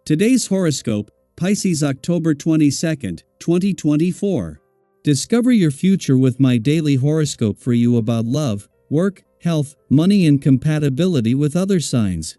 Today's horoscope, Pisces October 22nd, 2024. Discover your future with my daily horoscope for you about love, work, health, money and compatibility with other signs.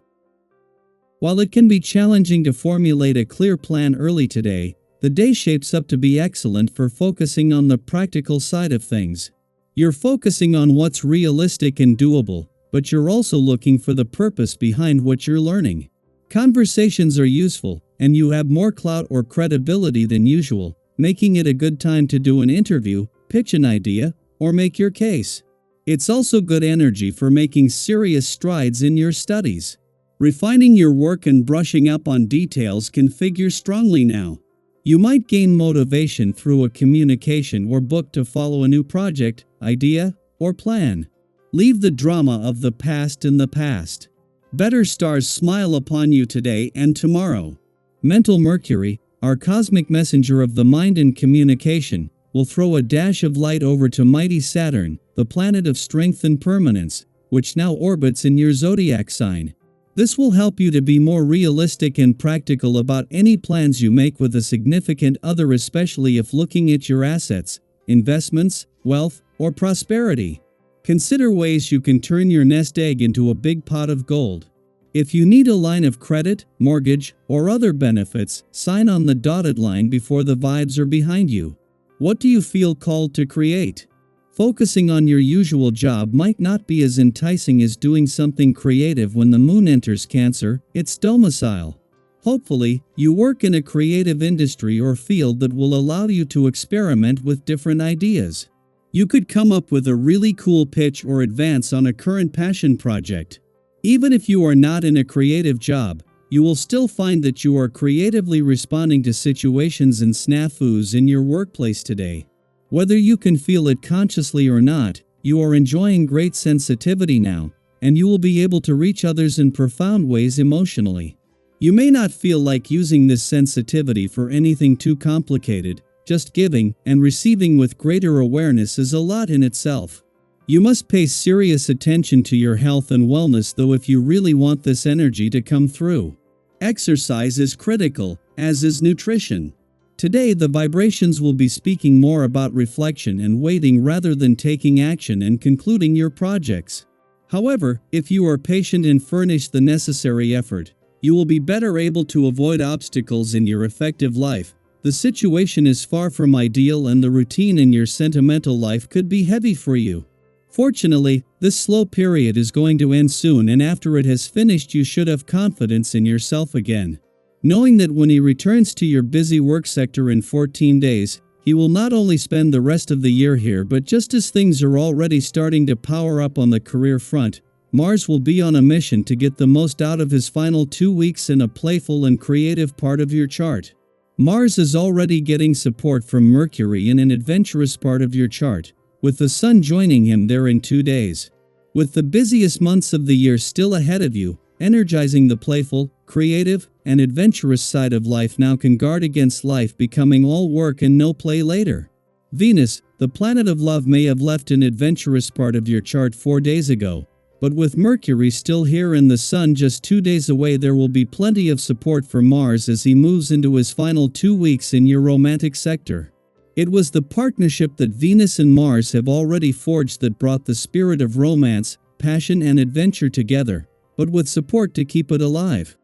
While it can be challenging to formulate a clear plan early today, the day shapes up to be excellent for focusing on the practical side of things. You're focusing on what's realistic and doable, but you're also looking for the purpose behind what you're learning. Conversations are useful, and you have more clout or credibility than usual, making it a good time to do an interview, pitch an idea, or make your case. It's also good energy for making serious strides in your studies. Refining your work and brushing up on details can figure strongly now. You might gain motivation through a communication or book to follow a new project, idea, or plan. Leave the drama of the past in the past. Better stars smile upon you today and tomorrow. Mental Mercury, our cosmic messenger of the mind and communication, will throw a dash of light over to mighty Saturn, the planet of strength and permanence, which now orbits in your zodiac sign. This will help you to be more realistic and practical about any plans you make with a significant other, especially if looking at your assets, investments, wealth, or prosperity. Consider ways you can turn your nest egg into a big pot of gold. If you need a line of credit, mortgage, or other benefits, sign on the dotted line before the vibes are behind you. What do you feel called to create? Focusing on your usual job might not be as enticing as doing something creative when the moon enters Cancer, its domicile. Hopefully, you work in a creative industry or field that will allow you to experiment with different ideas. You could come up with a really cool pitch or advance on a current passion project. Even if you are not in a creative job, you will still find that you are creatively responding to situations and snafus in your workplace today. Whether you can feel it consciously or not, you are enjoying great sensitivity now, and you will be able to reach others in profound ways emotionally. You may not feel like using this sensitivity for anything too complicated. Just giving and receiving with greater awareness is a lot in itself. You must pay serious attention to your health and wellness though if you really want this energy to come through. Exercise is critical, as is nutrition. Today the vibrations will be speaking more about reflection and waiting rather than taking action and concluding your projects. However, if you are patient and furnish the necessary effort, you will be better able to avoid obstacles in your effective life. The situation is far from ideal and the routine in your sentimental life could be heavy for you. Fortunately, this slow period is going to end soon, and after it has finished you should have confidence in yourself again. Knowing that when he returns to your busy work sector in 14 days, he will not only spend the rest of the year here, but just as things are already starting to power up on the career front, Mars will be on a mission to get the most out of his final 2 weeks in a playful and creative part of your chart. Mars is already getting support from Mercury in an adventurous part of your chart, with the Sun joining him there in 2 days. With the busiest months of the year still ahead of you, energizing the playful, creative, and adventurous side of life now can guard against life becoming all work and no play later. Venus, the planet of love, may have left an adventurous part of your chart 4 days ago. But with Mercury still here and the Sun just 2 days away, there will be plenty of support for Mars as he moves into his final 2 weeks in your romantic sector. It was the partnership that Venus and Mars have already forged that brought the spirit of romance, passion and adventure together, but with support to keep it alive.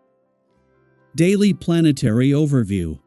Daily Planetary Overview.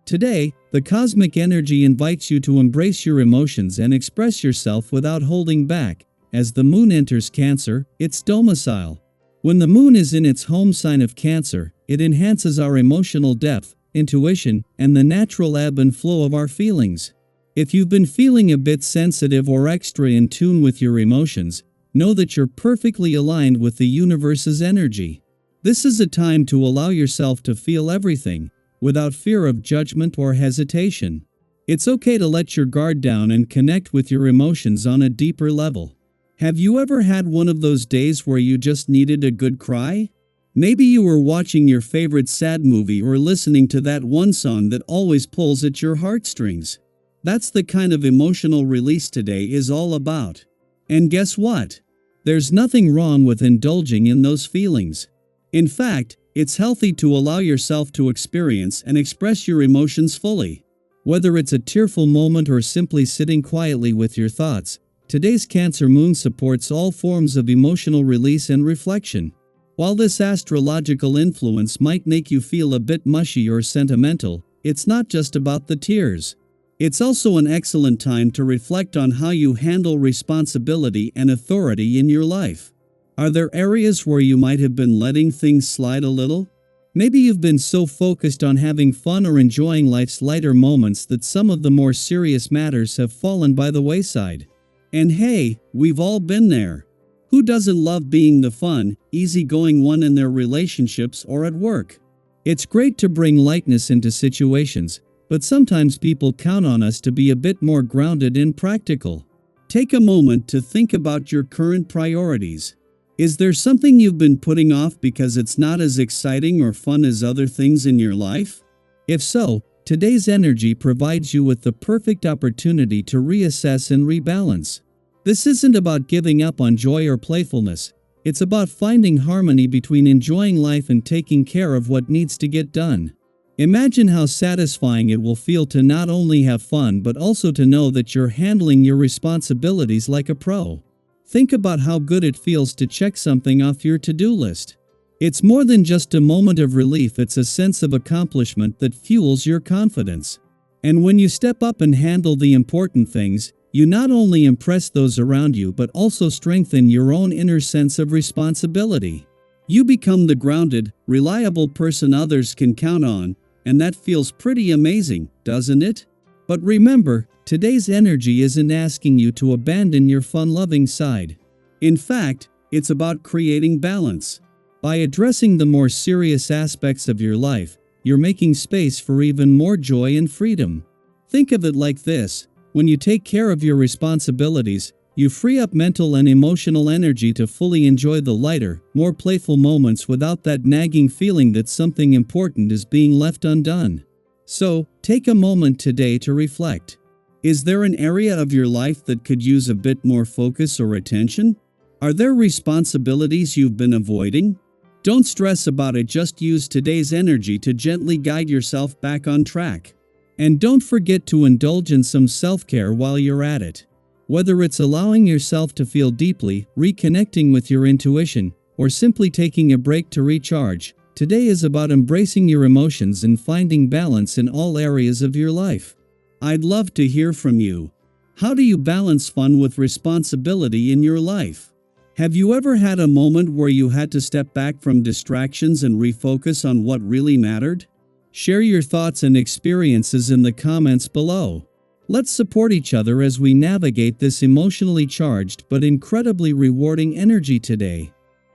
Today, the cosmic energy invites you to embrace your emotions and express yourself without holding back. As the moon enters Cancer, its domicile. When the moon is in its home sign of Cancer, it enhances our emotional depth, intuition, and the natural ebb and flow of our feelings. If you've been feeling a bit sensitive or extra in tune with your emotions, know that you're perfectly aligned with the universe's energy. This is a time to allow yourself to feel everything, without fear of judgment or hesitation. It's okay to let your guard down and connect with your emotions on a deeper level. Have you ever had one of those days where you just needed a good cry? Maybe you were watching your favorite sad movie or listening to that one song that always pulls at your heartstrings. That's the kind of emotional release today is all about. And guess what? There's nothing wrong with indulging in those feelings. In fact, It's healthy to allow yourself to experience and express your emotions fully. Whether it's a tearful moment or simply sitting quietly with your thoughts, today's Cancer moon supports all forms of emotional release and reflection. While this astrological influence might make you feel a bit mushy or sentimental, it's not just about the tears. It's also an excellent time to reflect on how you handle responsibility and authority in your life. Are there areas where you might have been letting things slide a little? Maybe you've been so focused on having fun or enjoying life's lighter moments that some of the more serious matters have fallen by the wayside. And hey, we've all been there. Who doesn't love being the fun, easygoing one in their relationships or at work? It's great to bring lightness into situations, but sometimes people count on us to be a bit more grounded and practical. Take a moment to think about your current priorities. Is there something you've been putting off because it's not as exciting or fun as other things in your life? If so, today's energy provides you with the perfect opportunity to reassess and rebalance. This isn't about giving up on joy or playfulness. It's about finding harmony between enjoying life and taking care of what needs to get done. Imagine how satisfying it will feel to not only have fun but also to know that you're handling your responsibilities like a pro. Think about how good it feels to check something off your to-do list. It's more than just a moment of relief, it's a sense of accomplishment that fuels your confidence. And when you step up and handle the important things, you not only impress those around you but also strengthen your own inner sense of responsibility. You become the grounded, reliable person others can count on, and that feels pretty amazing, doesn't it? But remember, today's energy isn't asking you to abandon your fun-loving side. In fact, it's about creating balance. By addressing the more serious aspects of your life, you're making space for even more joy and freedom. Think of it like this. When you take care of your responsibilities, you free up mental and emotional energy to fully enjoy the lighter, more playful moments without that nagging feeling that something important is being left undone. So, take a moment today to reflect. Is there an area of your life that could use a bit more focus or attention? Are there responsibilities you've been avoiding? Don't stress about it, just use today's energy to gently guide yourself back on track. And don't forget to indulge in some self-care while you're at it. Whether it's allowing yourself to feel deeply, reconnecting with your intuition, or simply taking a break to recharge, today is about embracing your emotions and finding balance in all areas of your life. I'd love to hear from you. How do you balance fun with responsibility in your life? Have you ever had a moment where you had to step back from distractions and refocus on what really mattered? Share your thoughts and experiences in the comments below. Let's support each other as we navigate this emotionally charged but incredibly rewarding energy today.